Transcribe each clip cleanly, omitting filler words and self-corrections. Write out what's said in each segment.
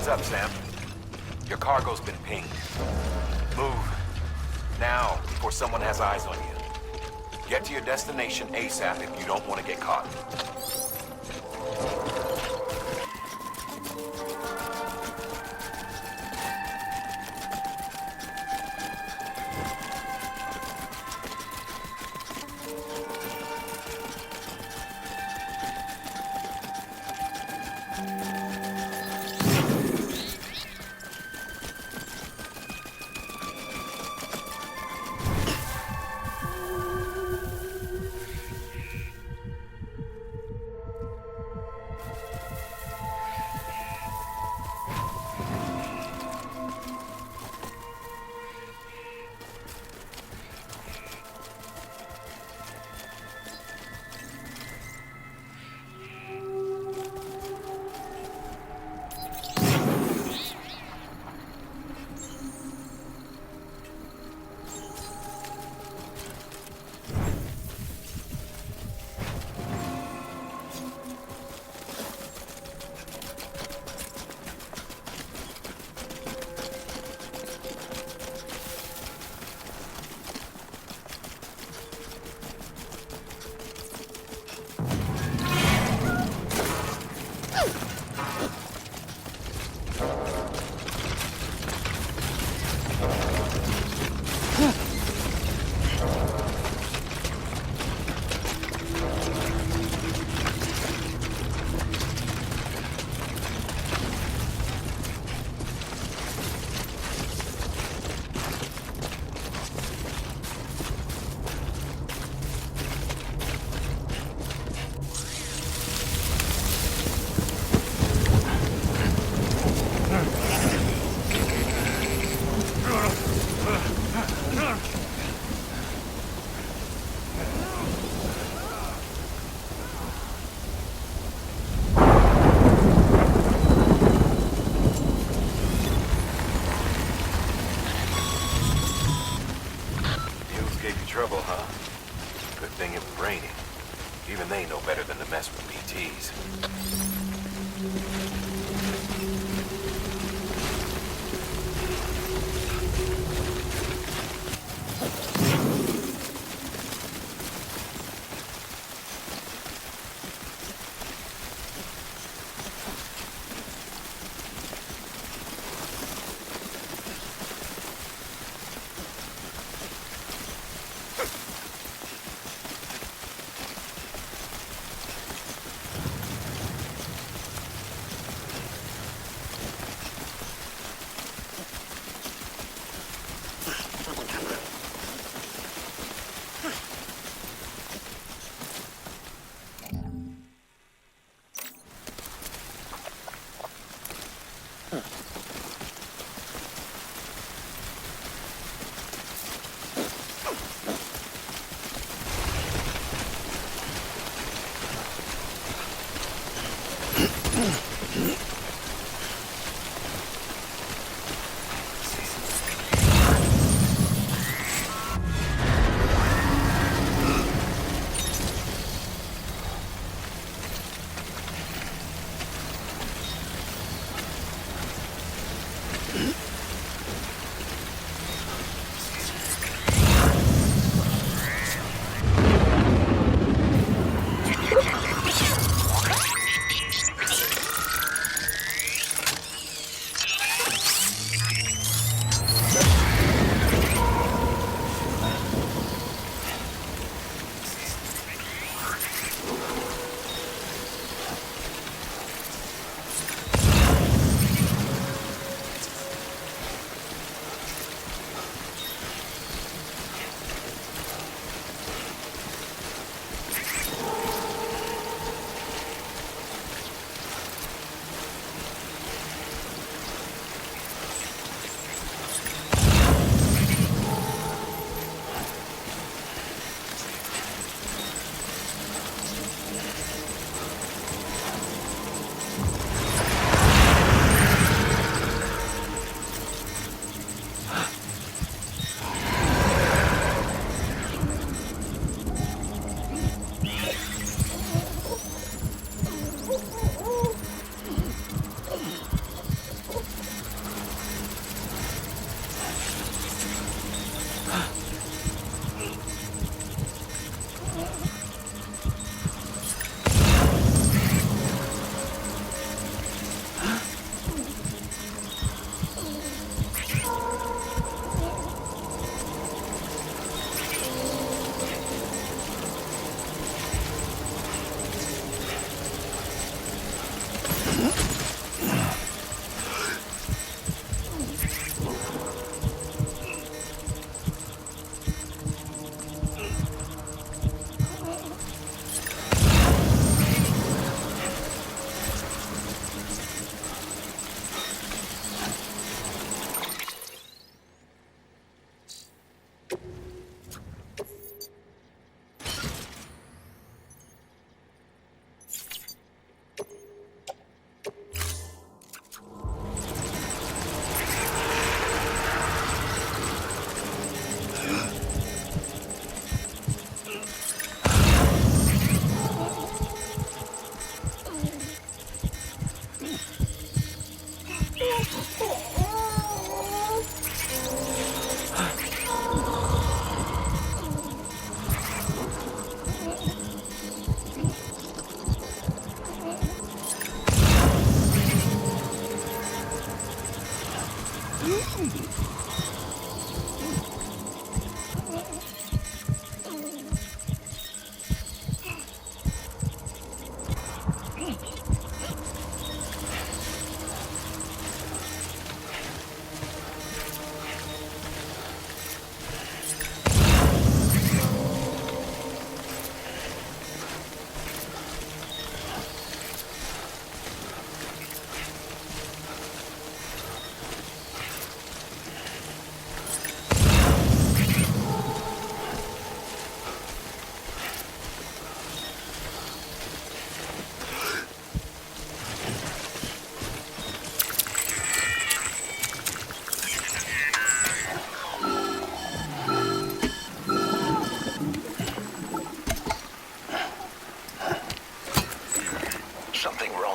Heads up, Sam. Your cargo's been pinged. Move. Now, before someone has eyes on you. Get to your destination ASAP if you don't want to get caught. Trouble, huh? Good thing it was raining. Even they know better than to mess with PTs.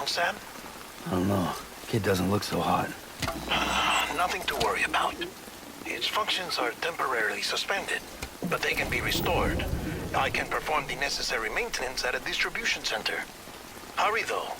Sam? I don't know. Kid doesn't look so hot. Nothing to worry about. Its functions are temporarily suspended, but they can be restored. I can perform the necessary maintenance at a distribution center. Hurry, though.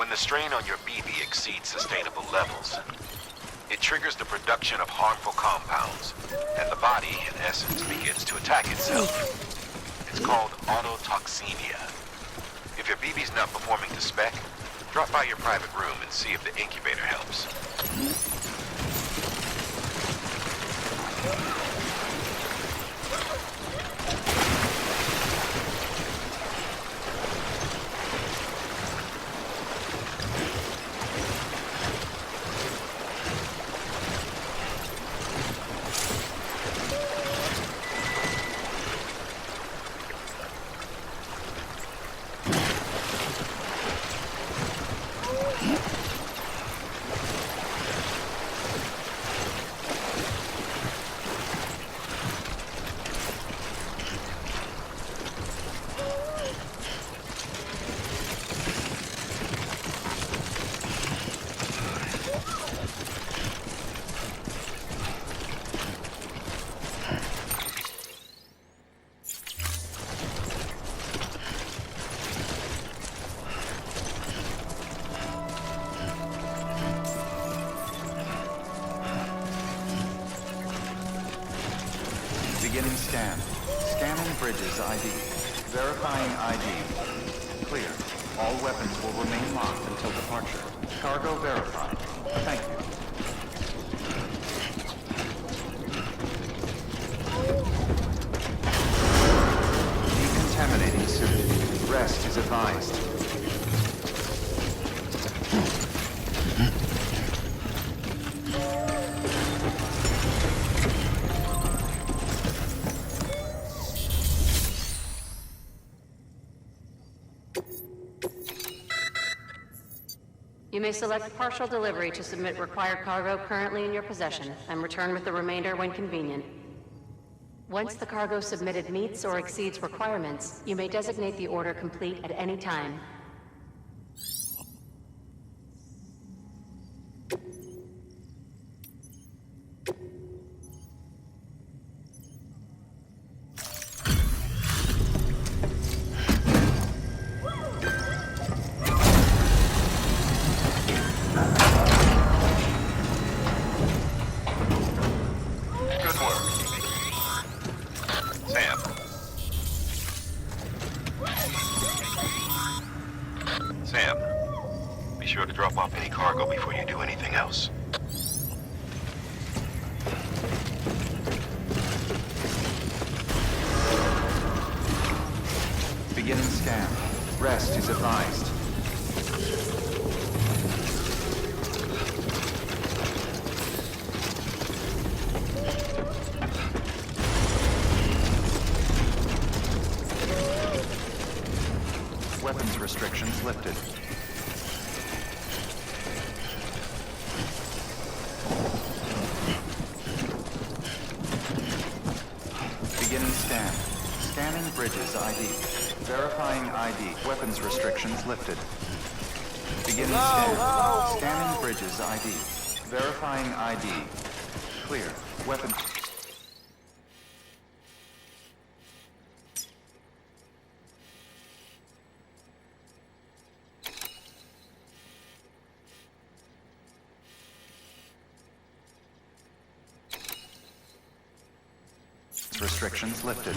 The strain on your BB exceeds sustainable levels. It triggers the production of harmful compounds, and the body, in essence, begins to attack itself. It's called autotoxemia. If your BB's not performing to spec, drop by your private room and see if the incubator helps. Beginning scan. Scanning bridges ID. Verifying ID. Clear. All weapons will remain locked until departure. Cargo verified. Thank you. Decontaminating suit. Rest is advised. You may select partial delivery to submit required cargo currently in your possession, and return with the remainder when convenient. Once the cargo submitted meets or exceeds requirements, you may designate the order complete at any time. Sam, be sure to drop off any cargo before you do anything else. scan. Rest is advised. Weapons restrictions lifted. Beginning scan. Scanning bridges ID. Verifying ID. Weapons restrictions lifted. Beginning scan. Scanning bridges ID. Verifying ID. Clear. Weapon. Restrictions lifted.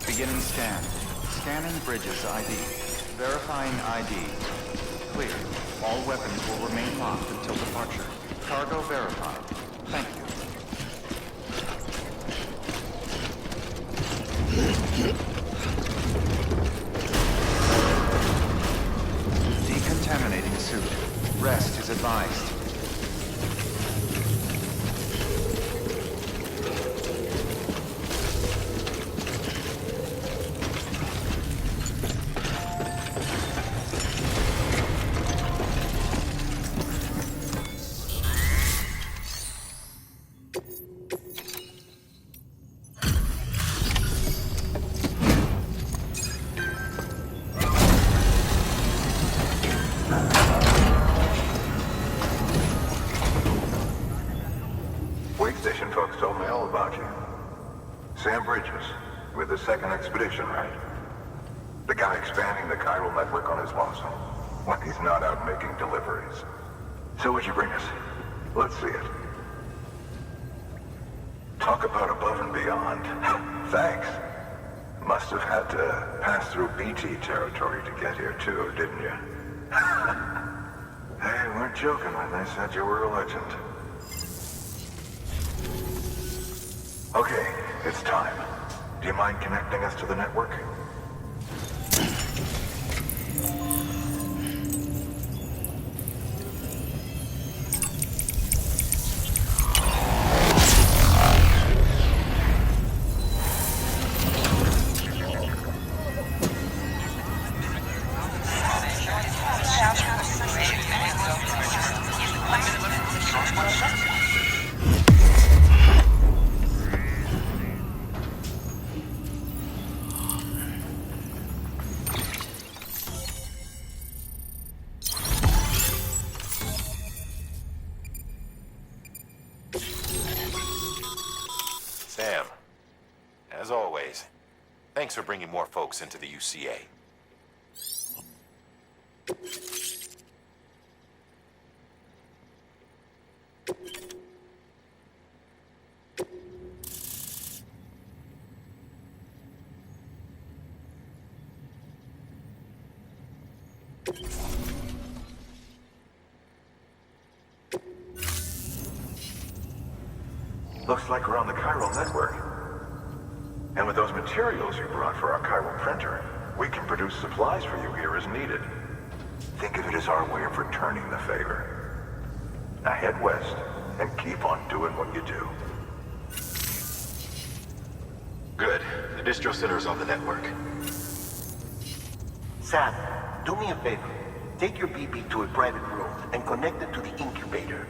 Beginning scan. Scanning bridges ID. Verifying ID. Clear. All weapons will remain locked until departure. Cargo verified. Thank you. Decontaminating suit. Rest is advised. Station folks told me all about you. Sam Bridges, with the second expedition, right? The guy expanding the chiral network on his lonesome. When he's not out making deliveries. So what'd you bring us? Let's see it. Talk about above and beyond. Thanks. Must have had to pass through BT territory to get here too, didn't you? They weren't joking when they said you were a legend. Okay, it's time. Do you mind connecting us to the network? Sam, as always, thanks for bringing more folks into the UCA. Looks like we're on the chiral network. And with those materials you brought for our chiral printer, we can produce supplies for you here as needed. Think of it as our way of returning the favor. Now head west and keep on doing what you do. Good. The distro center is on the network. Sam, do me a favor. Take your BB to a private room and connect it to the incubator.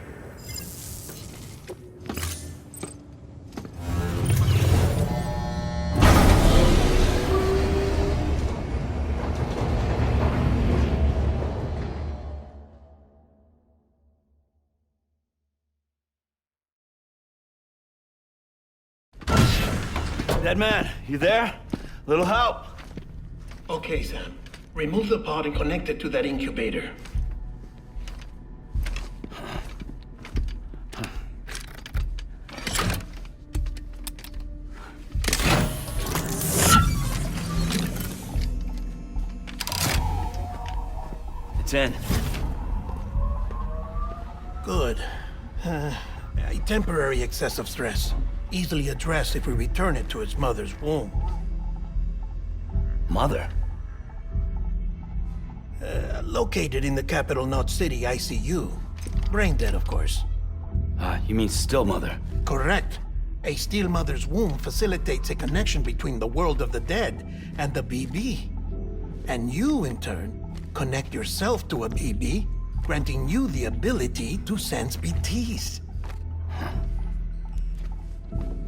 Dead man, you there? Little help? Okay, Sam. Remove the pod and connect it to that incubator. It's in. Good. A temporary excessive stress. Easily addressed if we return it to its mother's womb. Mother? Located in the capital Knot City ICU. Brain dead, of course. You mean still mother? Correct. A steel mother's womb facilitates a connection between the world of the dead and the BB. And you, in turn, connect yourself to a BB, granting you the ability to sense BTs.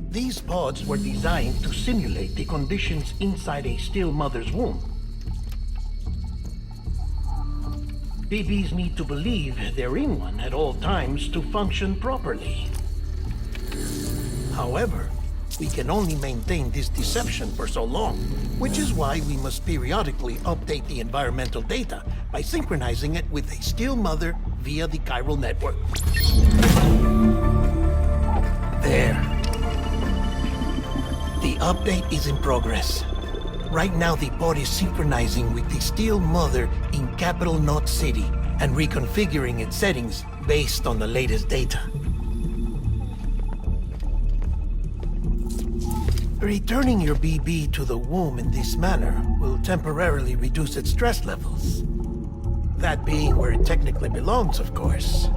These pods were designed to simulate the conditions inside a still mother's womb. BBs need to believe they're in one at all times to function properly. However, we can only maintain this deception for so long, which is why we must periodically update the environmental data by synchronizing it with a still mother via the chiral network. There. The update is in progress. Right now, the pod is synchronizing with the Steel Mother in Capital Knot City and reconfiguring its settings based on the latest data. Returning your BB to the womb in this manner will temporarily reduce its stress levels. That being where it technically belongs, of course.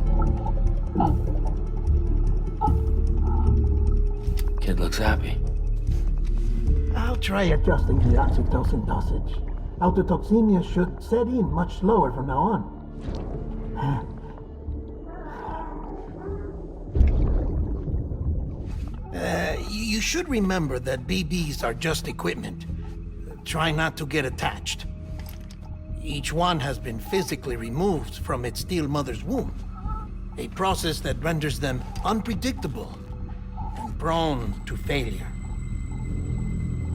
Kid looks happy. I'll try adjusting the oxytocin dosage. Autotoxemia should set in much slower from now on. You should remember that BBs are just equipment. Try not to get attached. Each one has been physically removed from its steel mother's womb. A process that renders them unpredictable and prone to failure.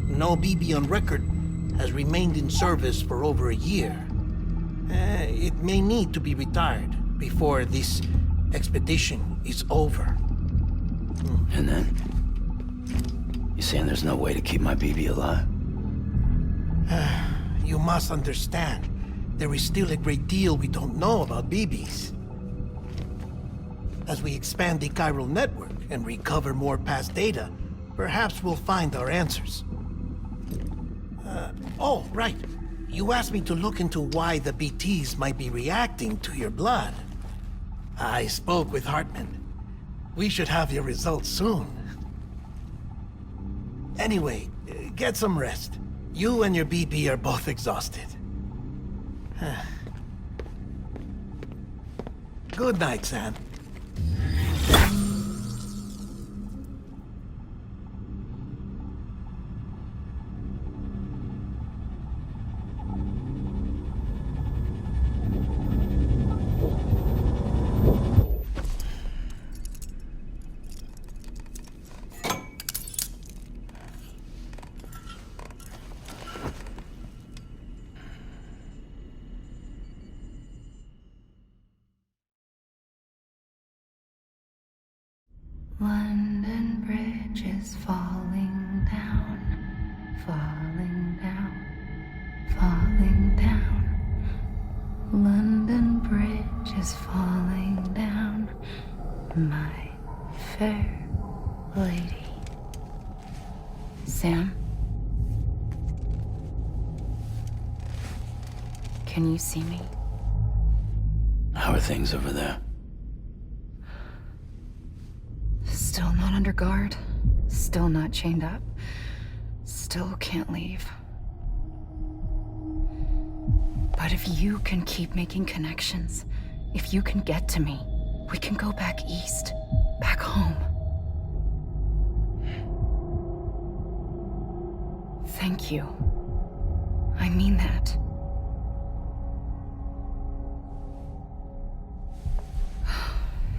No BB on record has remained in service for over a year. It may need to be retired before this expedition is over. And then? You saying there's no way to keep my BB alive? You must understand, there is still a great deal we don't know about BBs. As we expand the chiral network and recover more past data, perhaps we'll find our answers. Oh, right. You asked me to look into why the BTs might be reacting to your blood. I spoke with Hartman. We should have your results soon. Anyway, get some rest. You and your BB are both exhausted. Good night, Sam. London Bridge is falling down, falling down, falling down. London Bridge is falling down, my fair lady. Can you see me? How are things over there? Still not under guard. Still not chained up. Still can't leave. But if you can keep making connections, if you can get to me, we can go back east. Back home. Thank you. I mean that.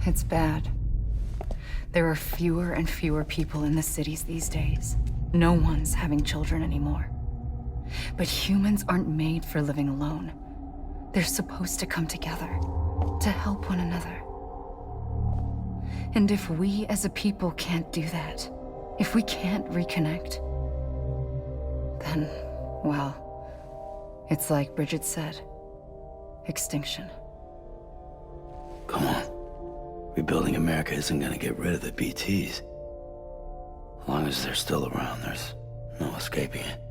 It's bad. There are fewer and fewer people in the cities these days. No one's having children anymore. But humans aren't made for living alone. They're supposed to come together, to help one another. And if we as a people can't do that, if we can't reconnect, then, well, it's like Bridget said, extinction. Come on. Rebuilding America isn't gonna get rid of the BTs. As long as they're still around, there's no escaping it.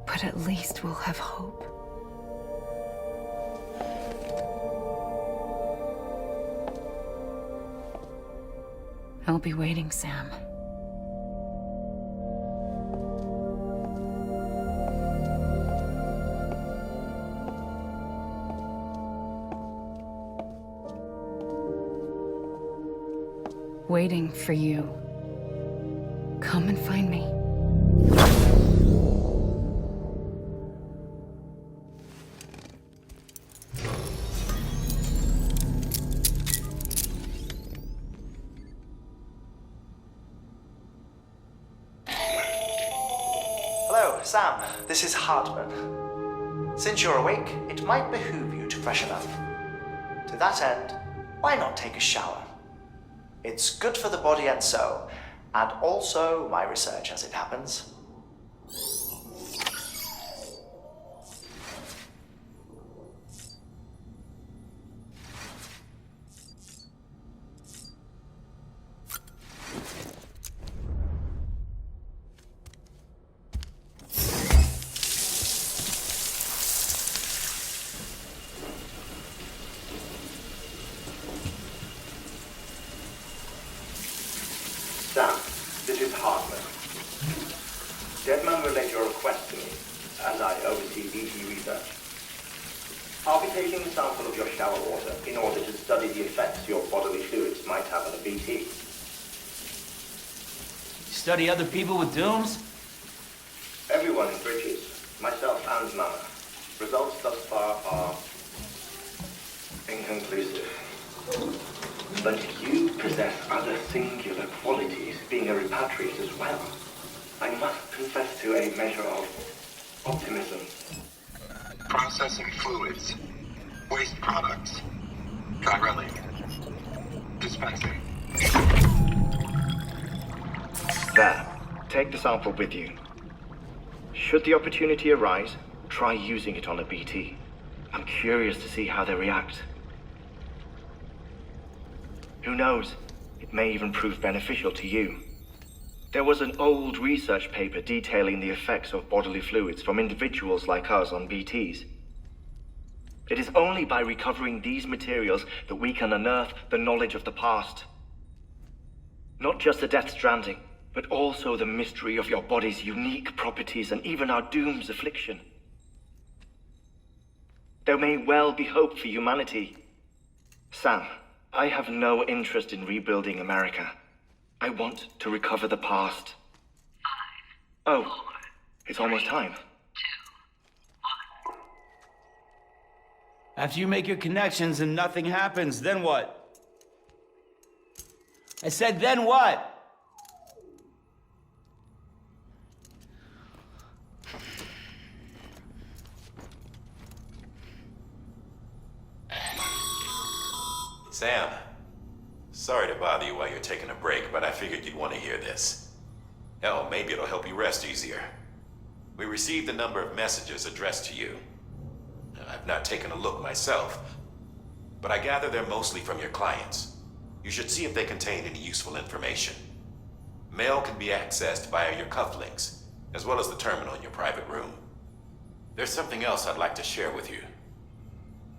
But at least we'll have hope. I'll be waiting, Sam. Waiting for you. Come and find me. Hello, Sam. This is Hartman. Since you're awake, it might behoove you to freshen up. To that end, why not take a shower? It's good for the body and soul, and also my research as it happens. Sam, this is Hartman. Deadman relayed your request to me, as I oversee BT research. I'll be taking a sample of your shower water in order to study the effects your bodily fluids might have on a BT. Study other people with dooms? Everyone in Bridges, myself and Mama. Results thus far are inconclusive. But you possess other singular qualities, being a repatriate as well. I must confess to a measure of optimism. Processing fluids. Waste products. Drilling. Dispensing. There. Take the sample with you. Should the opportunity arise, try using it on a BT. I'm curious to see how they react. Who knows? It may even prove beneficial to you. There was an old research paper detailing the effects of bodily fluids from individuals like us on BTs. It is only by recovering these materials that we can unearth the knowledge of the past. Not just the Death Stranding, but also the mystery of your body's unique properties and even our doom's affliction. There may well be hope for humanity. Sam, I have no interest in rebuilding America. I want to recover the past. 5, 4, oh, it's almost time. 2, 1. After you make your connections and nothing happens, then what? I said, then what? Sam, sorry to bother you while you're taking a break, but I figured you'd want to hear this. Hell, maybe it'll help you rest easier. We received a number of messages addressed to you. I've not taken a look myself, but I gather they're mostly from your clients. You should see if they contain any useful information. Mail can be accessed via your cufflinks, as well as the terminal in your private room. There's something else I'd like to share with you.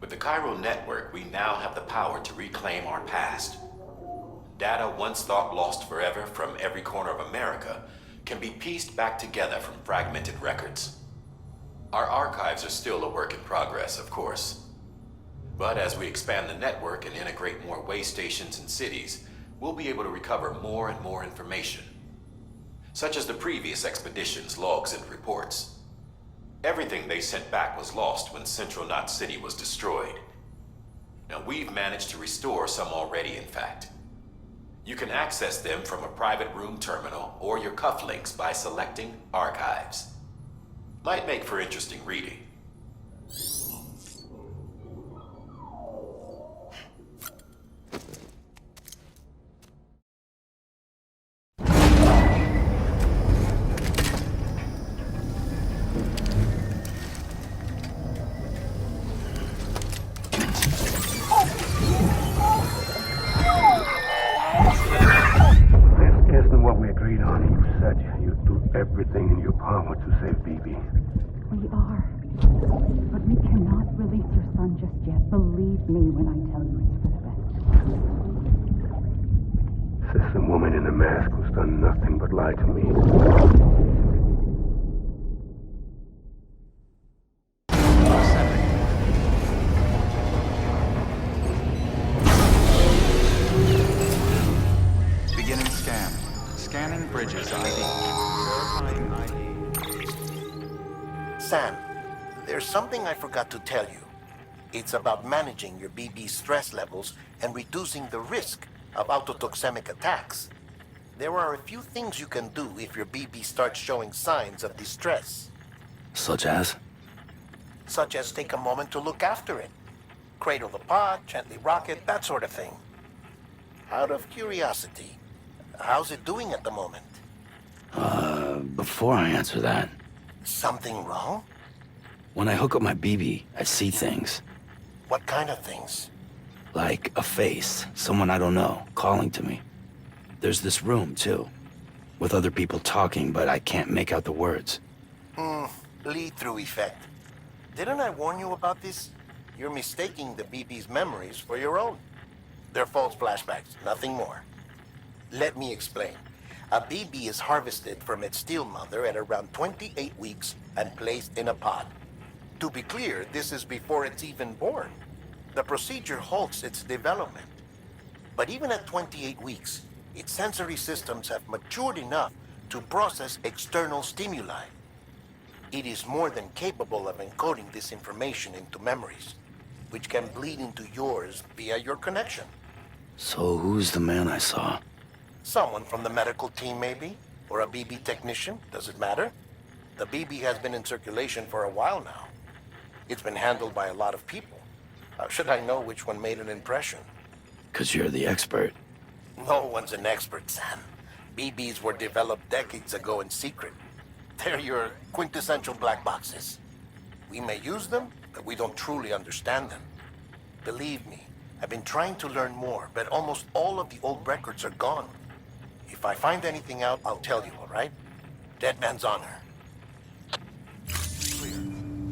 With the chiral network, we now have the power to reclaim our past. Data once thought lost forever from every corner of America can be pieced back together from fragmented records. Our archives are still a work in progress, of course. But as we expand the network and integrate more way stations and cities, we'll be able to recover more and more information, such as the previous expedition's logs and reports. Everything they sent back was lost when Central Knot City was destroyed. Now, we've managed to restore some already, in fact. You can access them from a private room terminal or your cufflinks by selecting Archives. Might make for interesting reading. Everything in your power to save BB. We are. But we cannot release your son just yet. Believe me when I tell you it's for the best. Says some woman in a mask who's done nothing but lie to me. Beginning scan. Scanning bridges ID. Sam, there's something I forgot to tell you. It's about managing your BB stress levels and reducing the risk of autotoxemic attacks. There are a few things you can do if your BB starts showing signs of distress. Such as? Such as take a moment to look after it. Cradle the pod, gently rock it, that sort of thing. Out of curiosity, how's it doing at the moment? Before I answer that, Something wrong? when I hook up my BB, I see things. What kind of things? Like a face, someone I don't know, calling to me. There's this room, too, with other people talking, but I can't make out the words. Lead-through effect. Didn't I warn you about this? You're mistaking the BB's memories for your own. They're false flashbacks, nothing more. Let me explain. A BB is harvested from its steel mother at around 28 weeks and placed in a pod. To be clear, this is before it's even born. The procedure halts its development. But even at 28 weeks, its sensory systems have matured enough to process external stimuli. It is more than capable of encoding this information into memories, which can bleed into yours via your connection. So who's the man I saw? Someone from the medical team, maybe? Or a BB technician? Does it matter? The BB has been in circulation for a while now. It's been handled by a lot of people. How should I know which one made an impression? 'Cause you're the expert. No one's an expert, Sam. BBs were developed decades ago in secret. They're your quintessential black boxes. We may use them, but we don't truly understand them. Believe me, I've been trying to learn more, but almost all of the old records are gone. If I find anything out, I'll tell you, all right? Dead man's honor. Clear.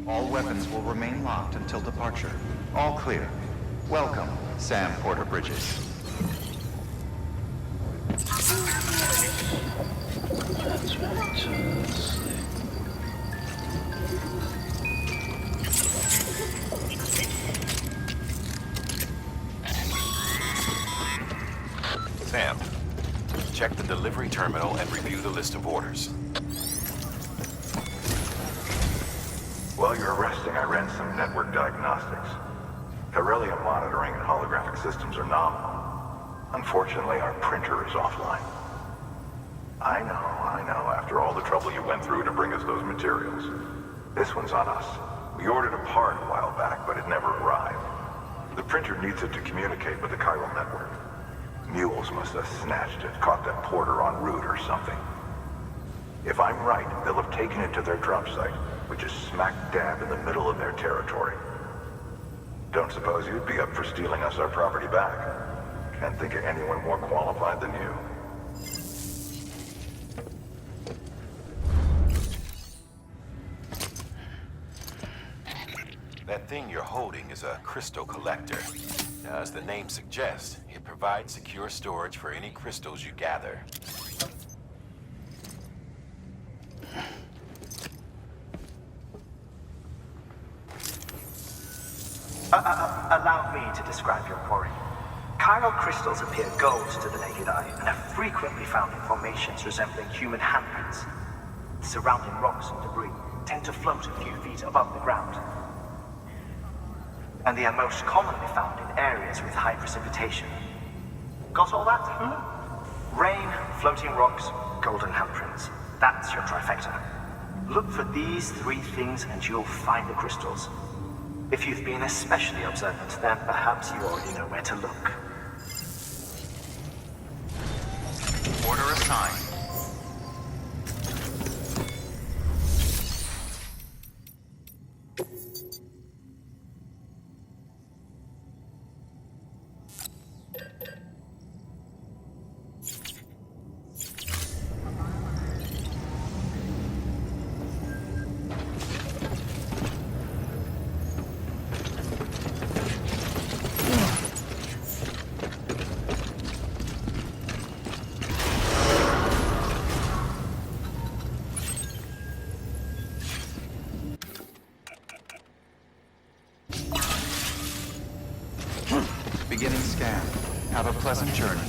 All weapons will remain locked until departure. All clear. Welcome, Sam Porter Bridges. That's right, just... Sam, check the delivery terminal and review the list of orders. While you're resting, I ran some network diagnostics. Beryllium monitoring and holographic systems are nominal. Unfortunately, our printer is offline. I know. After all the trouble you went through to bring us those materials. This one's on us. We ordered a part a while back, but it never arrived. The printer needs it to communicate with the chiral network. Mules must have snatched it, caught that porter en route or something. If I'm right, they'll have taken it to their drop site, which is smack dab in the middle of their territory. Don't suppose you'd be up for stealing us our property back? Can't think of anyone more qualified than you. That thing you're holding is a crystal collector. Now, as the name suggests, it provides secure storage for any crystals you gather. Allow me to describe your quarry. Chiral crystals appear gold to the naked eye and are frequently found in formations resembling human handprints. The surrounding rocks and debris tend to float a few feet above the ground. And they are most commonly found in areas with high precipitation. Got all that? Rain, floating rocks, golden handprints. That's your trifecta. Look for these three things and you'll find the crystals. If you've been especially observant, then perhaps you already know where to look. Order assigned. Beginning scan. Have a pleasant journey.